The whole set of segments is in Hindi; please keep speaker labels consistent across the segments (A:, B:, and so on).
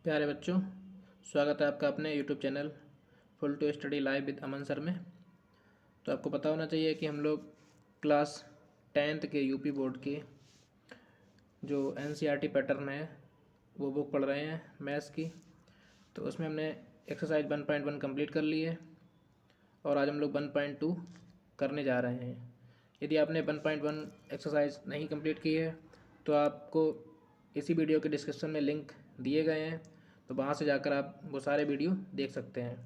A: प्यारे बच्चों, स्वागत है आपका अपने YouTube channel full to study live with Aman sir में। तो आपको पता होना चाहिए कि हम लोग क्लास 10th के यूपी बोर्ड की जो NCERT पैटर्न है वो बुक पढ़ रहे हैं मैथ्स की। तो उसमें हमने एक्सरसाइज 1.1 कंप्लीट कर ली है और आज हम लोग 1.2 करने जा रहे हैं। यदि आपने 1.1 एक्सरसाइज नहीं कंप्लीट की है तो आपको इसी वीडियो के डिस्क्रिप्शन में लिंक दिए गए हैं, तो वहाँ से जाकर आप वो सारे वीडियो देख सकते हैं।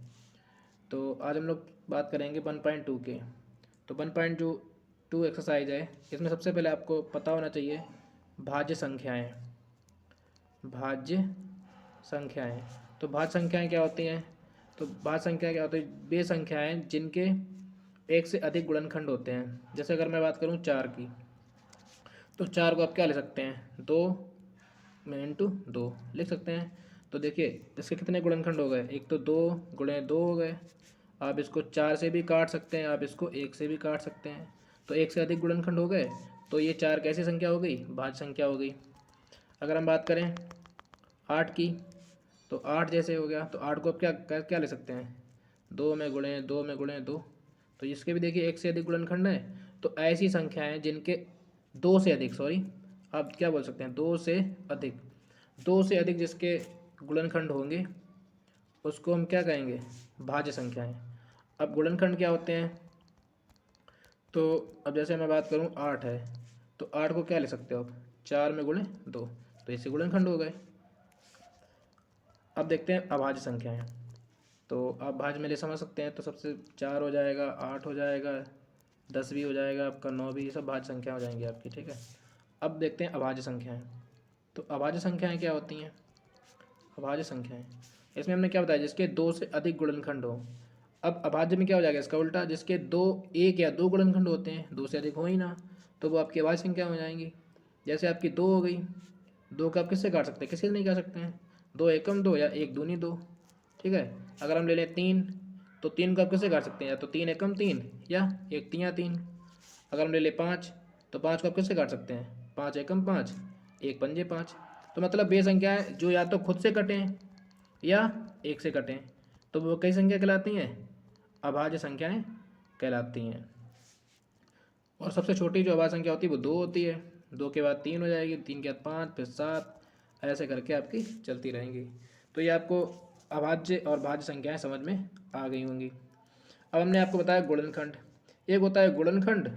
A: तो आज हम लोग बात करेंगे 1.2 के। तो 1.2 एक्सरसाइज है, इसमें सबसे पहले आपको पता होना चाहिए भाज्य संख्याएं। भाज्य संख्याएं, तो भाज्य संख्याएं क्या होती हैं? तो भाज्य संख्याएं क्या होती है? वे संख्याएं जिनके एक से अधिक गुणनखंड होते हैं। जैसे अगर मैं बात करूं 4 की, तो 4 को आप क्या ले सकते हैं? 2 में इंटू 2 लिख सकते हैं। तो देखिए इसके कितने गुणनखंड हो गए? एक तो 2 गुणे 2 हो गए। आप इसको 4 से भी काट सकते हैं, आप इसको 1 से भी काट सकते हैं। तो एक से अधिक गुणनखंड हो गए, तो ये 4 कैसी संख्या हो गई? भाज्य संख्या हो गई। अगर हम बात करें 8 की, तो 8 जैसे हो गया, तो 8 को आप क्या क्या क्या ले सकते हैं? 2 में गुणे 2 में गुणे 2। तो इसके भी देखिए एक से अधिक गुणनखंड है। तो ऐसी संख्याएं जिनके 2 से अधिक, सॉरी आप क्या बोल सकते हैं, 2 से अधिक, 2 से अधिक जिसके गुणनखंड होंगे उसको हम क्या कहेंगे? भाज्य संख्याएं। अब गुणनखंड क्या होते हैं? तो अब जैसे मैं बात करूं 8 है, तो 8 को क्या ले सकते हो आप? 4 में गुणे 2, तो इससे गुणनखंड हो गए। अब देखते हैं अभाज्य संख्याएं। तो आप भाज्य में ले समझ सकते हैं, तो सबसे 4 हो जाएगा, 8 हो जाएगा, 10 भी हो जाएगा आपका, 9 भी, ये सब भाज्य संख्या हो जाएंगी आपकी, ठीक है। अब देखते हैं अभाज्य संख्याएं। तो अभाज्य संख्याएं क्या होती हैं? अभाज्य संख्याएं, इसमें हमने क्या बताया? जिसके 2 से अधिक गुणनखंड हो। अब अभाज्य में क्या हो जाएगा? इसका उल्टा, जिसके 2, 1 या 2 गुणनखंड होते हैं, 2 से अधिक हो ही ना, तो वो आपकी अभाज्य संख्या हो जाएंगी। जैसे आपकी 2 हो गई, 2 का आप किससे काट सकते हैं? किसी से नहीं काट सकते हैं। 2 एकम 2 या 1 दूनी 2, ठीक है। अगर हम ले लें 3, तो 3 को आप किससे काट सकते हैं? या तो 3 एकम 3 या 1 तिया 3। अगर हम ले लें 5, तो 5 को आप किससे काट सकते हैं? 5 एकम 5, 1 पंजे 5। तो मतलब वे संख्याएं जो या तो खुद से कटें या 1 से कटें, तो वो कई संख्या कहलाती हैं? अभाज्य संख्याएं कहलाती हैं। और सबसे छोटी जो अभाज्य संख्या होती है वो 2 होती है। 2 के बाद 3 हो जाएगी, 3 के बाद 5, फिर 7, ऐसे करके आपकी चलती रहेंगी। तो ये आपको अभाज्य और भाज्य संख्याएं समझ में आ गई होंगी। अब हमने आपको बताया गुणनखंड। एक होता है गुणनखंड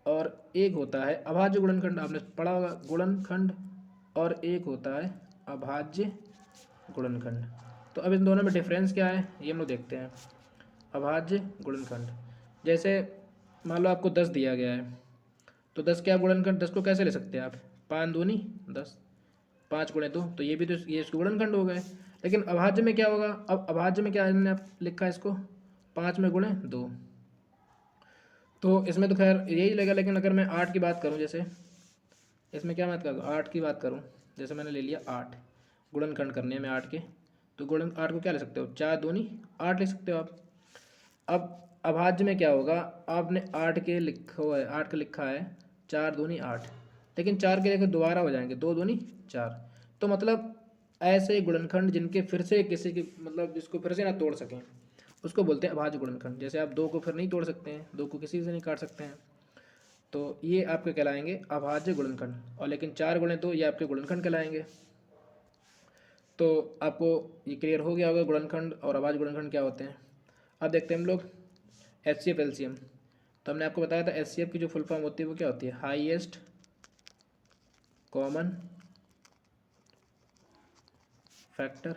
A: और एक होता है अभाज्य गुणनखंड। आपने पढ़ा होगा गुणनखंड, और एक होता है अभाज्य गुणनखंड। तो अब इन दोनों में डिफरेंस क्या है ये हम लोग देखते हैं। अभाज्य गुणनखंड, जैसे मान लो आपको 10 दिया गया है, तो 10 क्या गुणनखंड? 10 को कैसे ले सकते हैं आप? 5 दूनी 10, 5 गुणे 2, तो ये भी तो ये इसके गुणनखंड हो गए। लेकिन अभाज्य में क्या होगा? अब अभाज्य में क्या हमने लिखा है इसको? 5 में गुणे 2, तो इसमें तो खैर यही लगेगा। लेकिन अगर मैं 8 की बात करूं, जैसे इसमें क्या मैं करूँ, 8 की बात करूं, जैसे मैंने ले लिया 8, गुणनखंड करने में 8 के, तो गुणन 8 को क्या ले सकते हो? 4 दूनी 8 ले सकते हो आप। अब अभाज्य में क्या होगा? आपने 8 के लिखा हुआ है, 8 का लिखा है 4 दूनी 8, लेकिन 4 के देखो दोबारा हो जाएंगे, 2 दूनी 4। तो मतलब ऐसे गुणनखंड जिनके फिर से किसी की मतलब जिसको फिर से ना तोड़ सकें, उसको बोलते हैं अभाज्य गुणनखंड। जैसे आप 2 को फिर नहीं तोड़ सकते हैं, 2 को किसी से नहीं काट सकते हैं, तो ये आपके कहलाएंगे अभाज्य गुणनखंड। और लेकिन 4 गुणे 2 ये आपके गुणनखंड कहलाएंगे। तो आपको ये क्लियर हो गया होगा गुणनखंड और अभाज्य गुणनखंड क्या होते हैं। अब देखते हैं हम लोग HCF LCM। तो हमने आपको बताया था HCF की जो फुल फॉर्म होती है वो क्या होती है? Highest common factor.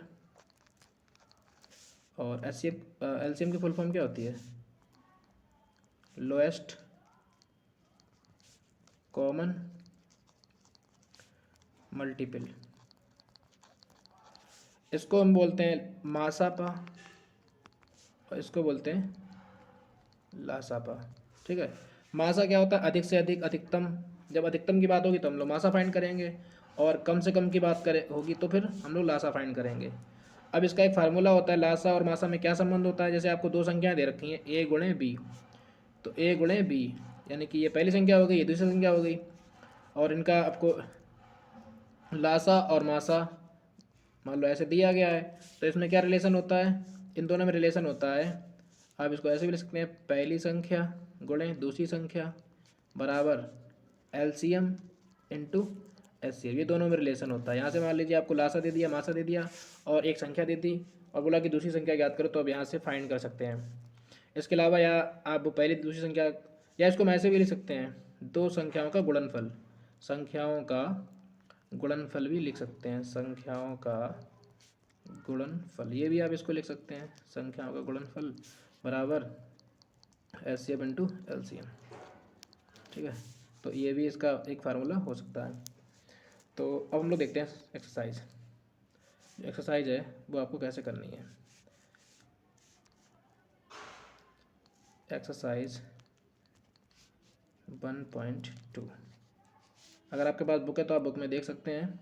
A: और HCF LCM की फुल फॉर्म क्या होती है? Lowest common multiple. इसको हम बोलते हैं मासापा और इसको बोलते हैं लासापा, ठीक है। मासा क्या होता है? अधिक से अधिक, अधिकतम। जब अधिकतम की बात होगी तो हम लोग मासा फाइंड करेंगे, और कम से कम की बात करें होगी तो फिर हम लोग लासा फाइंड करेंगे। अब इसका एक फार्मूला होता है, लासा और मासा में क्या संबंध होता है? जैसे आपको 2 संख्याएं दे रखी हैं A गुणे B, तो A गुणे B यानी कि ये पहली संख्या हो गई, ये दूसरी संख्या हो गई, और इनका आपको लासा और मासा मान लो ऐसे दिया गया है, तो इसमें क्या रिलेशन होता है, इन दोनों में रिलेशन होता है। आप इसको ऐसे भी लिख सकते हैं, पहली संख्या गुणे दूसरी संख्या बराबर एलसीएम इंटू एचसीएफ, ये दोनों में रिलेशन होता है। यहाँ से मान लीजिए आपको लासा दे दिया, मासा दे दिया और एक संख्या दे दी और बोला कि दूसरी संख्या ज्ञात करो, तो अब यहाँ से फाइंड कर सकते हैं। इसके अलावा या आप पहली दूसरी संख्या, या इसको हम ऐसे भी लिख सकते हैं, दो संख्याओं का गुणनफल, संख्याओं का गुणनफल भी लिख सकते हैं, संख्याओं का गुणनफल, ये भी आप इसको लिख सकते हैं, संख्याओं का गुणनफल बराबर एचसीएफ इंटू एलसीएम। ठीक है, तो ये भी इसका एक फार्मूला हो सकता है। तो अब हम लोग देखते हैं एक्सरसाइज। एक्सरसाइज है वो आपको कैसे करनी है। एक्सरसाइज 1.2, अगर आपके पास बुक है तो आप बुक में देख सकते हैं।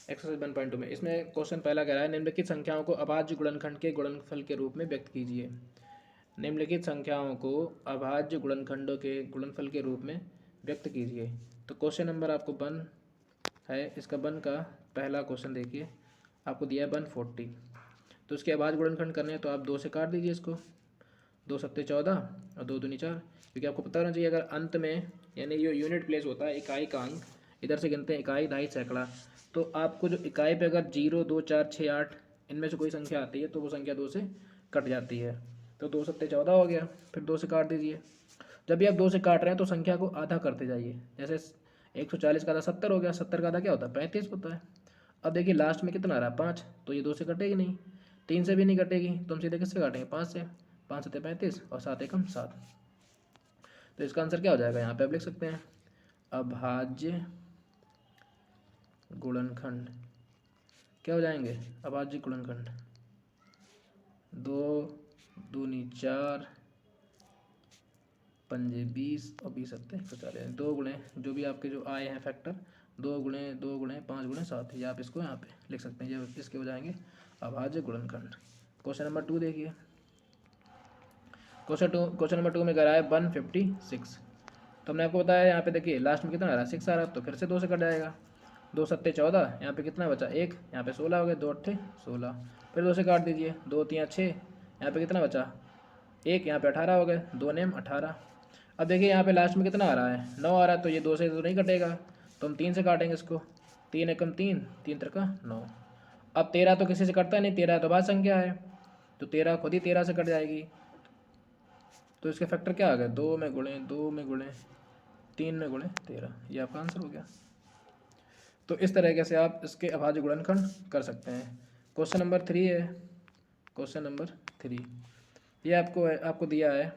A: एक्सरसाइज 1.2 में इसमें क्वेश्चन पहला कह रहा है, निम्नलिखित संख्याओं को अभाज्य गुणनखंड के गुणनफल के रूप में व्यक्त कीजिए। निम्नलिखित संख्याओं को अभाज्य गुणनखंडों के गुणनफल के रूप में व्यक्त कीजिए। तो क्वेश्चन नंबर आपको 1 है, इसका 1 का पहला क्वेश्चन देखिए, आपको दिया है 140, तो इसके अभाज्य गुणनखंड करने हैं तो आप 2 से काट दीजिए इसको, 2 सत्ते 14 और 2 दूनी 4, क्योंकि आपको पता होना चाहिए अगर अंत में यानी जो यूनिट प्लेस होता है, इकाई का अंक इधर से गिनते हैं, इकाई, दहाई, सैकड़ा, तो आपको जो इकाई पे अगर 0 2 4 6 8 इनमें से कोई संख्या आती है तो वो संख्या 2 से कट जाती है। तो 2 सत्ते 14 हो गया, फिर 2 से काट दीजिए। जब भी आप 2 से काट रहे हैं तो संख्या को आधा करते जाइए, जैसे 140 का आधा 70 हो गया, 70 का आधा क्या होता है 35 होता है। अब देखिए लास्ट में कितना आ रहा है 5, तो ये 2 से कटेगी नहीं, 3 से भी नहीं कटेगी, तो हम सीधे किससे काटेंगे 5 से, 5 सत्ते 35 और 7 एकम 7। तो इसका आंसर क्या हो जाएगा, यहाँ पे आप लिख सकते हैं अभाज्य गुणनखंड, क्या हो जाएंगे अभाज्य गुणनखंड, 2 दूनी 4 पंजे 20 और 20 सत्ते 140, 2 गुणे जो भी आपके जो आए हैं फैक्टर, 2 गुणे 2 गुणे 5 गुणे 7, ये आप इसको यहाँ पे लिख सकते हैं, ये इसके हो जाएंगे अभाज्य गुणनखंड। क्वेश्चन नंबर 2 देखिए, क्वेश्चन नंबर 2 में कह रहा है 156, तो हमने आपको बताया यहाँ पे देखिए लास्ट में कितना आ रहा है 6 आ रहा है, तो फिर से 2 से कट जाएगा, 2 सत्ते 14, यहाँ पे कितना बचा 1, यहाँ पे 16 हो गए, 2 अट्ठे 16, फिर 2 से काट दीजिए, 2 3 6, यहाँ पे कितना बचा 1, यहाँ पे 18 हो गए, 2 नेम 18। अब देखिए यहाँ पे लास्ट में कितना आ रहा है 9 आ रहा है, तो ये 2 से तो नहीं कटेगा, तो हम 3 से काटेंगे इसको, 3 एकम 3, 3 त्रिका 9। अब 13 तो किसी से कटता नहीं, 13 तो भाज्य संख्या है, तो 13 खुद ही 13 से कट जाएगी, तो इसके फैक्टर क्या आ गए 2 में गुणे 2 में गुणे 3 में गुणे 13, ये आपका आंसर हो गया। तो इस तरीके से आप इसके अभाज्य गुणनखंड कर सकते हैं। क्वेश्चन नंबर 3 है, क्वेश्चन नंबर 3 ये आपको दिया है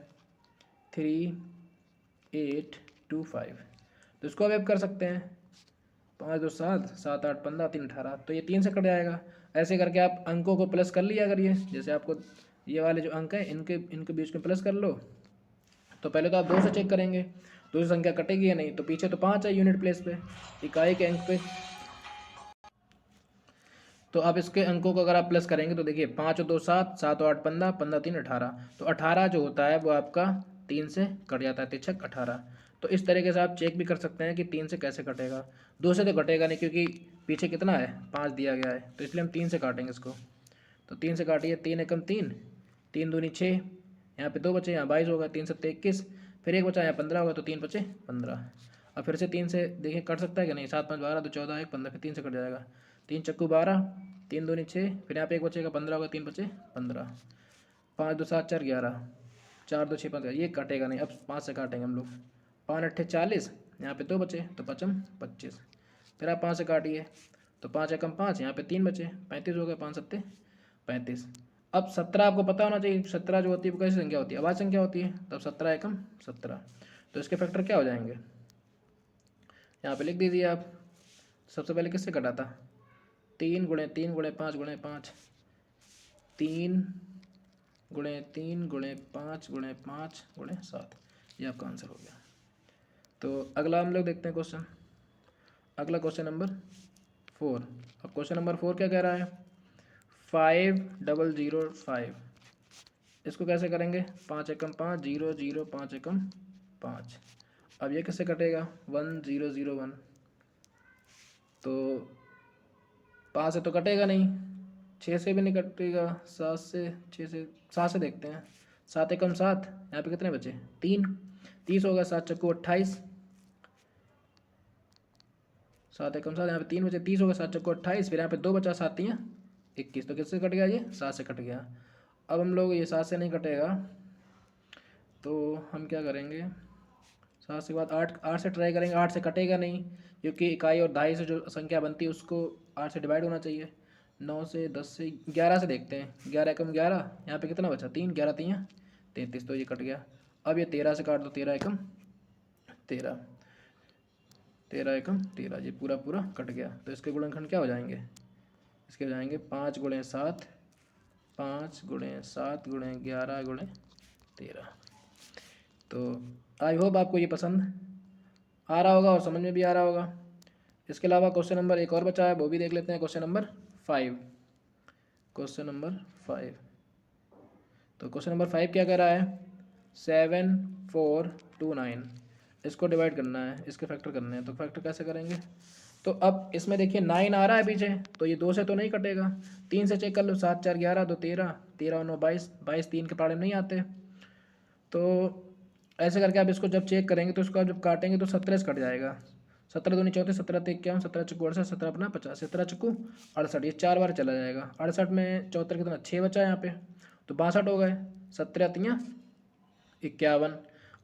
A: 3825, तो इसको भी आप कर सकते हैं, 5 2 7 7 8 15 3 18, तो ये 3 से कट जाएगा। ऐसे करके आप अंकों को प्लस कर लिया करिए, जैसे आपको ये वाले जो अंक हैं इनके बीच में प्लस कर लो। तो पहले तो आप 2 से चेक करेंगे, दूसरी संख्या कटेगी या नहीं, तो पीछे तो 5 है यूनिट प्लेस पे, इकाई के अंक पे, तो आप इसके अंकों को अगर आप प्लस करेंगे तो देखिए 5 और 2 7, 7 और 8 15, 15 3 18, तो 18 जो होता है वो आपका 3 से कट जाता है, 3 18। तो इस तरीके से आप चेक भी कर सकते हैं कि 3 से कैसे कटेगा, 2 से तो कटेगा नहीं क्योंकि पीछे कितना है 5 दिया गया है, तो इसलिए हम 3 से काटेंगे इसको। तो 3 से काटिए, 3 एकम 3, 3 दूनी 6, यहाँ पे 2 बचे, यहाँ 22 होगा, 3 सत्ते 21, फिर 1 बचा यहाँ 15 होगा, तो 3 बचे 15। अब फिर से 3 से देखिए कट सकता है कि नहीं, 7 5 12 2 14 1 15, फिर 3 से कट जाएगा, 3 चक्कू 12, 3 दूनी 6, फिर यहाँ पे 1 बचेगा 15 होगा, 3 बचे 15, 5 2 7 4 11, 4 2 6 5, ये कटेगा नहीं, अब 5 से काटेंगे हम लोग, 5 अट्ठे 40, यहाँ पे 2 बचे तो 5 25, फिर आप 5 से काटिए, तो 5 एकम 5, यहाँ पे 3 बचे 35 हो गए, 5 सत्ते 35। अब 17 आपको पता होना चाहिए, 17 जो होती है वो कैसी संख्या होती है अभाज्य संख्या होती है, तब 17 एकम 17, तो इसके फैक्टर क्या हो जाएंगे यहाँ पे लिख दीजिए आप। सबसे पहले किससे कटा था 3 गुणे 3 गुणे 5 गुणे 5, 3 गुणे 3 गुणे 5 गुणे 5 गुणे 7, ये आपका आंसर हो गया। तो अगला हम लोग देखते हैं क्वेश्चन, अगला क्वेश्चन नंबर 4। अब क्वेश्चन नंबर 4 क्या कह रहा है 5005, इसको कैसे करेंगे 5 एकम 5 0 0 5 एकम 5, अब ये कैसे कटेगा 1 0 0 1, तो 5 से तो कटेगा नहीं, 6 से भी नहीं कटेगा, 7 से, 6 से, 7 से देखते हैं। 7 एकम 7, यहाँ पे कितने बचे 3, 30 होगा, 7 चक्कू 28, 7 एकम 7, यहाँ पे 3 बचे, 30 होगा, 7 चक्कू 28, फिर यहाँ पे 2 बचा, 7 3 21, तो किससे कट गया ये 7 से कट गया। अब हम लोग ये 7 से नहीं कटेगा तो हम क्या करेंगे, 7 के बाद 8 से ट्राई करेंगे, 8 से कटेगा नहीं क्योंकि इकाई और दहाई से जो संख्या बनती है उसको 8 से डिवाइड होना चाहिए। 9 से, 10 से, 11 से देखते हैं, 11 एकम 11, यहाँ पे कितना बचा 3, 11 3 33, तो ये कट गया। अब ये 13 से काट दो, 13 एकम 13, 13 एकम 13, ये पूरा पूरा कट गया। तो इसके गुणनखंड क्या हो जाएंगे, इसके हो जाएंगे 5 गुणे 7, 5 गुणे 7 गुणे 11 गुणे 13। तो आई होप आपको ये पसंद आ रहा होगा और समझ में भी आ रहा होगा। इसके अलावा क्वेश्चन नंबर एक और बचा है, वो भी देख लेते हैं। Question number 5, question number 5। तो क्वेश्चन नंबर 5 क्या कह रहा है, 7 4 2 9, इसको डिवाइड करना है, इसके फैक्टर करने हैं। तो फैक्टर कैसे करेंगे, तो अब इसमें देखिए 9 आ रहा है पीछे, तो ये 2 से तो नहीं कटेगा, 3 से चेक कर लो, 7 4 11, 2 13, 13 और 9 22, 22 3 के पाड़े में नहीं आते। तो ऐसे करके आप इसको जब चेक करेंगे तो इसको आप जब काटेंगे तो 17 से कट जाएगा, 17 दूनी 34, 17 ते 51, 17 चक्कू 68, 17 अपना 50, 17 चक्कू 68, ये 4 बार चला जाएगा। 68 में 74 कितना 6 बचा है यहाँ पे, तो 62 हो गए, 17 तियाँ 51।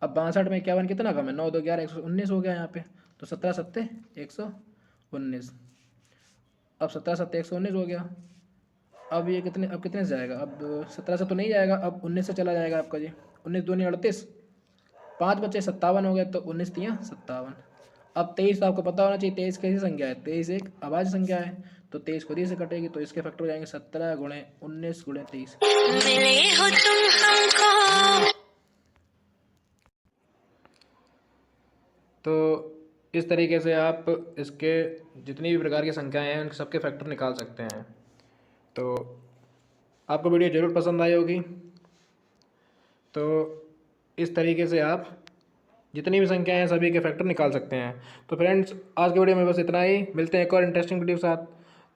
A: अब 62 में 51 कितना कम है, 9 2 11, 119 हो गया यहाँ पे, तो 17 सत्ते 119। अब 17 सत्ते 119 हो गया। अब ये कितने, अब कितने से जाएगा, अब 17 से तो नहीं जाएगा, अब 19 से चला जाएगा आपका जी, 19 दूनी 38, 5 बचे 57 हो गए, तो 19 तियाँ 57। अब 23 तो आपको पता होना चाहिए 23 कैसी संख्या है, 23 एक अभाज्य संख्या है, तो 23 खुद ही से कटेगी, तो इसके फैक्टर हो जाएंगे 17 गुणे 19 गुणे 23। तो इस तरीके से आप इसके जितनी भी प्रकार की संख्याएं हैं उन सबके फैक्टर निकाल सकते हैं। तो आपको वीडियो ज़रूर पसंद आई होगी। तो इस तरीके से आप जितनी भी संख्याएं हैं सभी के फैक्टर निकाल सकते हैं। तो फ्रेंड्स, आज के वीडियो में बस इतना ही, मिलते हैं एक और इंटरेस्टिंग वीडियो के साथ।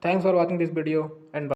A: Thanks for watching this video and